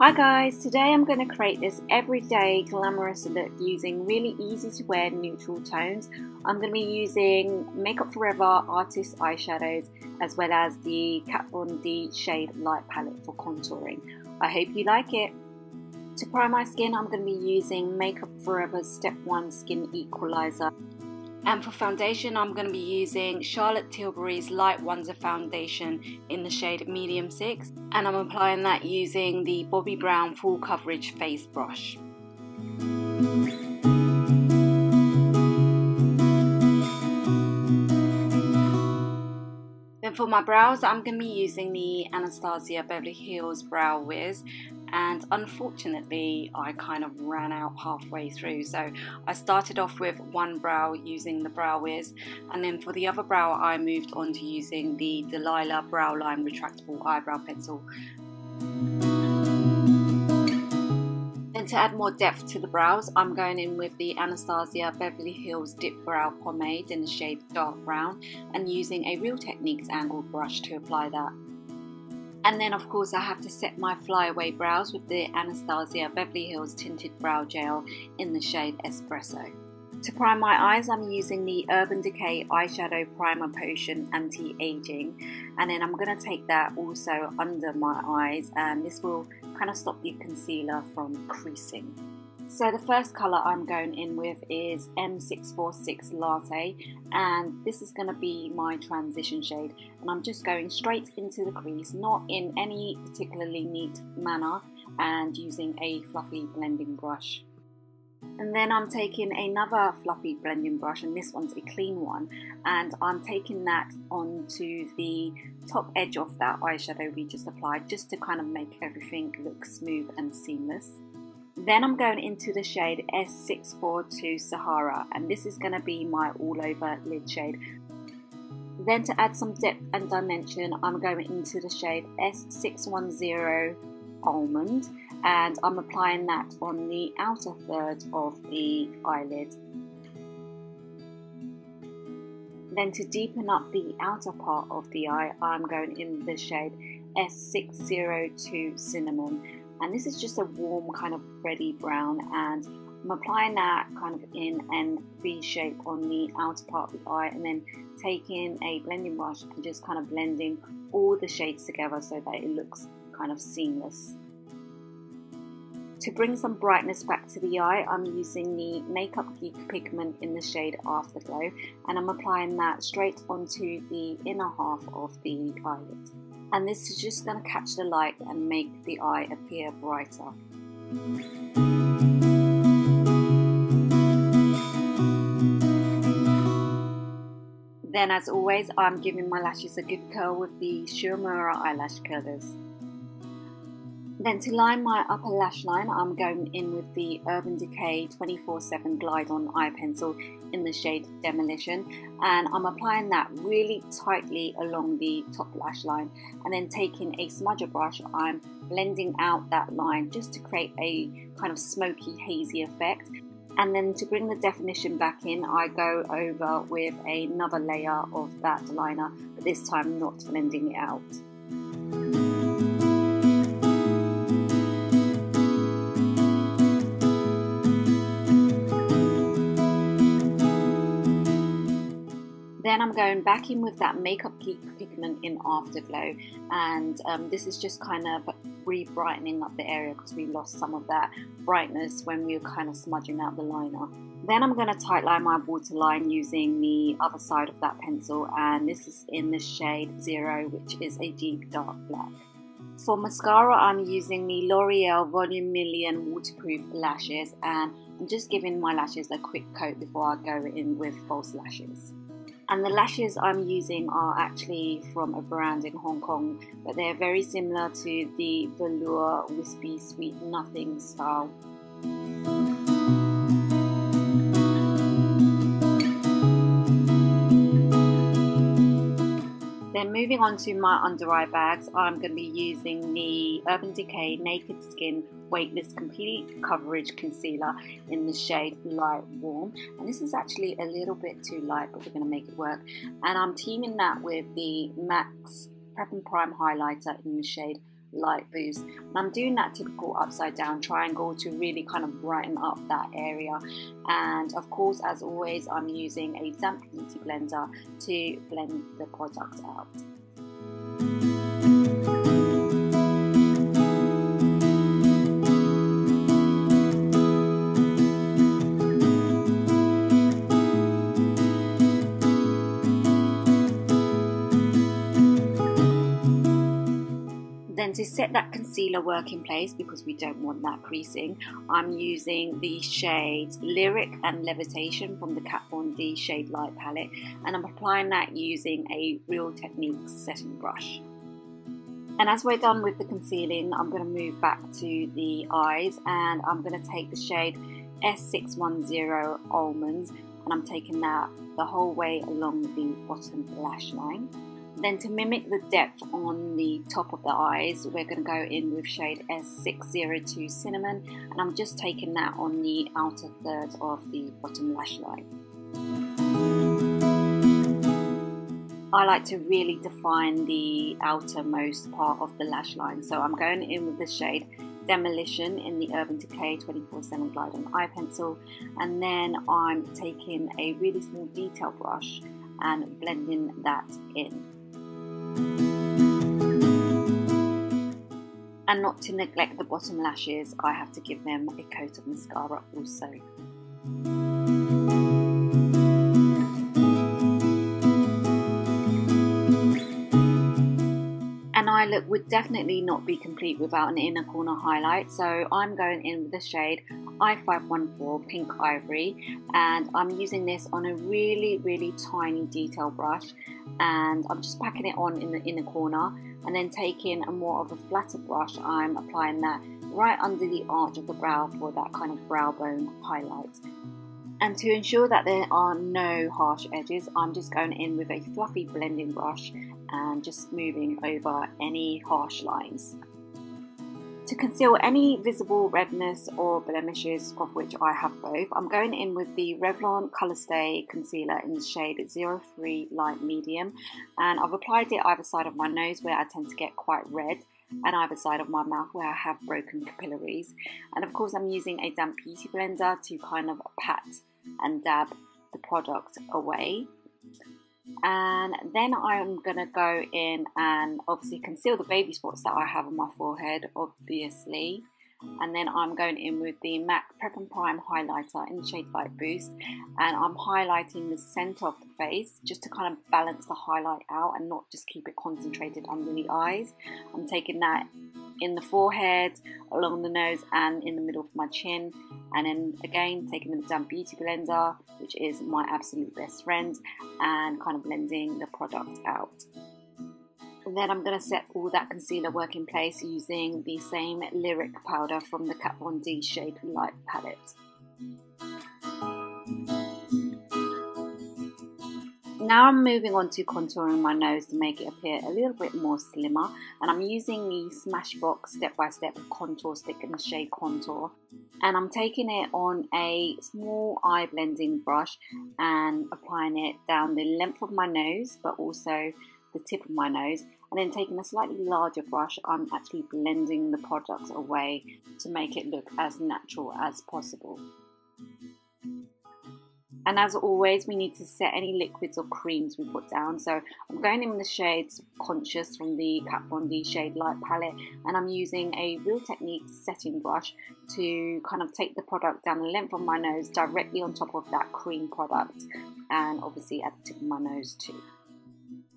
Hi guys, today I'm going to create this everyday glamorous look using really easy to wear neutral tones. I'm going to be using Makeup Forever Artist eyeshadows as well as the Kat Von D shade light palette for contouring. I hope you like it. To prime my skin, I'm going to be using Makeup Forever's Step 1 Skin Equalizer. And for foundation, I'm going to be using Charlotte Tilbury's Light Wonder Foundation in the shade Medium 6. And I'm applying that using the Bobbi Brown Full Coverage Face Brush. Then for my brows, I'm going to be using the Anastasia Beverly Hills Brow Wiz. And unfortunately, I kind of ran out halfway through. So I started off with one brow using the Brow Wiz. And then for the other brow, I moved on to using the Delilah Brow Line Retractable Eyebrow Pencil. Then to add more depth to the brows, I'm going in with the Anastasia Beverly Hills Dip Brow Pomade in the shade Dark Brown and using a Real Techniques angled brush to apply that. And then of course I have to set my flyaway brows with the Anastasia Beverly Hills Tinted Brow Gel in the shade Espresso. To prime my eyes, I'm using the Urban Decay Eyeshadow Primer Potion Anti-Aging, and then I'm going to take that also under my eyes, and this will kind of stop the concealer from creasing. So the first colour I'm going in with is M646 Latte, and this is going to be my transition shade, and I'm just going straight into the crease, not in any particularly neat manner, and using a fluffy blending brush. And then I'm taking another fluffy blending brush, and this one's a clean one, and I'm taking that onto the top edge of that eyeshadow we just applied, just to kind of make everything look smooth and seamless. Then I'm going into the shade S642 Sahara, and this is going to be my all over lid shade. Then to add some depth and dimension, I'm going into the shade S610 Almond, and I'm applying that on the outer third of the eyelid. Then to deepen up the outer part of the eye, I'm going in the shade S602 Cinnamon. And this is just a warm kind of reddy brown, and I'm applying that kind of in an V shape on the outer part of the eye, and then taking a blending brush and just kind of blending all the shades together so that it looks kind of seamless. To bring some brightness back to the eye, I'm using the Makeup Geek Pigment in the shade Afterglow, and I'm applying that straight onto the inner half of the eyelid. And this is just going to catch the light and make the eye appear brighter. Then as always, I'm giving my lashes a good curl with the Uemura eyelash curlers. Then to line my upper lash line, I'm going in with the Urban Decay 24/7 Glide On Eye Pencil in the shade Demolition, and I'm applying that really tightly along the top lash line, and then taking a smudger brush, I'm blending out that line just to create a kind of smoky, hazy effect. And then to bring the definition back in, I go over with another layer of that liner, but this time not blending it out. Then I'm going back in with that Makeup Geek Pigment in Afterglow, and this is just kind of re-brightening up the area because we lost some of that brightness when we were kind of smudging out the liner. Then I'm going to tightline my waterline using the other side of that pencil, and this is in the shade Zero, which is a deep dark black. For mascara, I'm using the Loreal Volume Million Waterproof Lashes, and I'm just giving my lashes a quick coat before I go in with false lashes. And the lashes I'm using are actually from a brand in Hong Kong, but they're very similar to the Velour Whispie Sweet Nothing style. Then moving on to my under eye bags, I'm going to be using the Urban Decay Naked Skin Weightless Complete Coverage Concealer in the shade Light Warm. And this is actually a little bit too light, but we're going to make it work. And I'm teaming that with the MAC Prep and Prime Highlighter in the shade light boost. And I'm doing that typical upside down triangle to really kind of brighten up that area. And of course, as always, I'm using a damp beauty blender to blend the product out. Then to set that concealer work in place, because we don't want that creasing, I'm using the shades Lyric and Levitation from the Kat Von D Shade Light palette, and I'm applying that using a Real Techniques setting brush. And as we're done with the concealing, I'm going to move back to the eyes, and I'm going to take the shade S610 Almond, and I'm taking that the whole way along the bottom lash line. Then to mimic the depth on the top of the eyes, we're going to go in with shade S602 Cinnamon, and I'm just taking that on the outer third of the bottom lash line. I like to really define the outermost part of the lash line, so I'm going in with the shade Demolition in the Urban Decay 24/7 Glide On Eye Pencil, and then I'm taking a really small detail brush and blending that in. And not to neglect the bottom lashes, I have to give them a coat of mascara also. An eye look would definitely not be complete without an inner corner highlight, so I'm going in with the shade I514 Pink Ivory, and I'm using this on a really tiny detail brush, and I'm just packing it on in the inner corner, and then taking a more of a flatter brush, I'm applying that right under the arch of the brow for that kind of brow bone highlight. And to ensure that there are no harsh edges, I'm just going in with a fluffy blending brush and just moving over any harsh lines. To conceal any visible redness or blemishes, of which I have both, I'm going in with the Revlon Colourstay Concealer in the shade 03 Light Medium, and I've applied it either side of my nose where I tend to get quite red, and either side of my mouth where I have broken capillaries. And of course I'm using a damp beauty blender to kind of pat and dab the product away. And then I'm going to go in and obviously conceal the baby spots that I have on my forehead, obviously. And then I'm going in with the MAC Prep and Prime highlighter in the shade Light Boost, and I'm highlighting the centre of the face just to kind of balance the highlight out and not just keep it concentrated under the eyes. I'm taking that in the forehead, along the nose and in the middle of my chin, and then again taking the damp beauty blender, which is my absolute best friend, and kind of blending the product out. And then I'm going to set all that concealer work in place using the same Lyric powder from the Kat Von D Shade Light palette. Now I'm moving on to contouring my nose to make it appear a little bit more slimmer, and I'm using the Smashbox step-by-step contour stick in the shade Contour, and I'm taking it on a small eye blending brush and applying it down the length of my nose but also the tip of my nose, and then taking a slightly larger brush, I'm actually blending the product away to make it look as natural as possible. And as always, we need to set any liquids or creams we put down. So I'm going in with the shades Conscious from the Kat Von D Shade Light palette, and I'm using a Real Techniques setting brush to kind of take the product down the length of my nose directly on top of that cream product, and obviously at the tip of my nose too.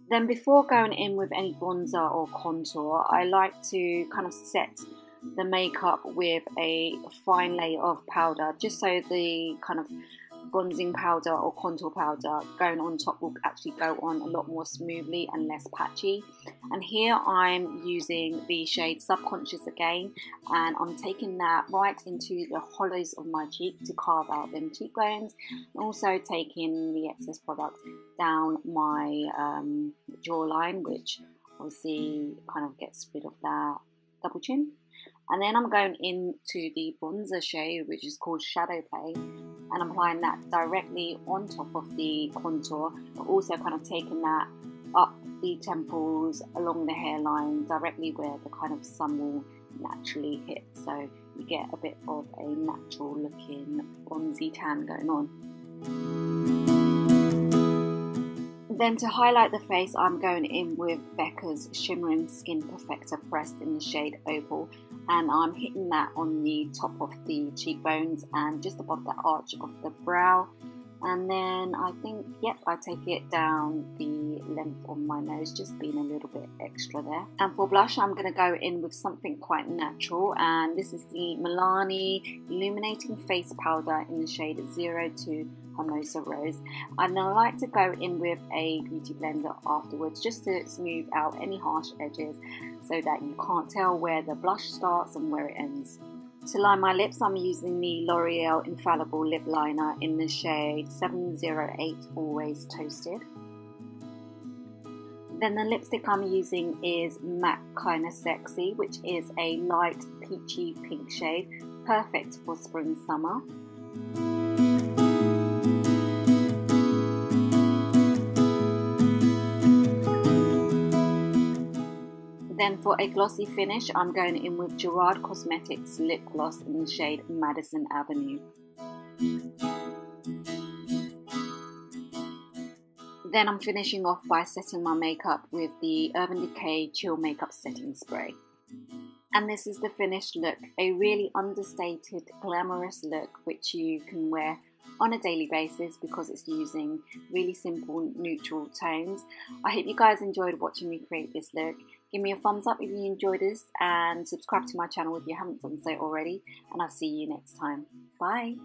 Then before going in with any bronzer or contour, I like to kind of set the makeup with a fine layer of powder, just so the kind of bronzing powder or contour powder going on top will actually go on a lot more smoothly and less patchy. And here I'm using the shade Subconscious again, and I'm taking that right into the hollows of my cheek to carve out them cheekbones, and also taking the excess product down my jawline, which obviously kind of gets rid of that double chin. And then I'm going into the bronzer shade, which is called Shadowplay, and I'm applying that directly on top of the contour, but also kind of taking that up the temples, along the hairline, directly where the kind of sun will naturally hit, so you get a bit of a natural looking bronzy tan going on. Then to highlight the face, I'm going in with Becca's Shimmering Skin Perfector pressed in the shade Opal, and I'm hitting that on the top of the cheekbones and just above the arch of the brow. And then I think, yep, I take it down the length of my nose, just being a little bit extra there. And for blush, I'm going to go in with something quite natural, and this is the Milani Illuminating Face Powder in the shade 02 Hermosa Rose. And I like to go in with a beauty blender afterwards, just to smooth out any harsh edges so that you can't tell where the blush starts and where it ends. To line my lips, I'm using the L'Oreal Infallible Lip Liner in the shade 708 Always Toasted. Then the lipstick I'm using is MAC Kinda Sexy, which is a light peachy pink shade, perfect for spring summer. Then for a glossy finish, I'm going in with Gerard Cosmetics Lip Gloss in the shade Madison Avenue. Then I'm finishing off by setting my makeup with the Urban Decay Chill Makeup Setting Spray. And this is the finished look, a really understated, glamorous look which you can wear on a daily basis because it's using really simple neutral tones. I hope you guys enjoyed watching me create this look. Give me a thumbs up if you enjoyed this, and subscribe to my channel if you haven't done so already, and I'll see you next time. Bye!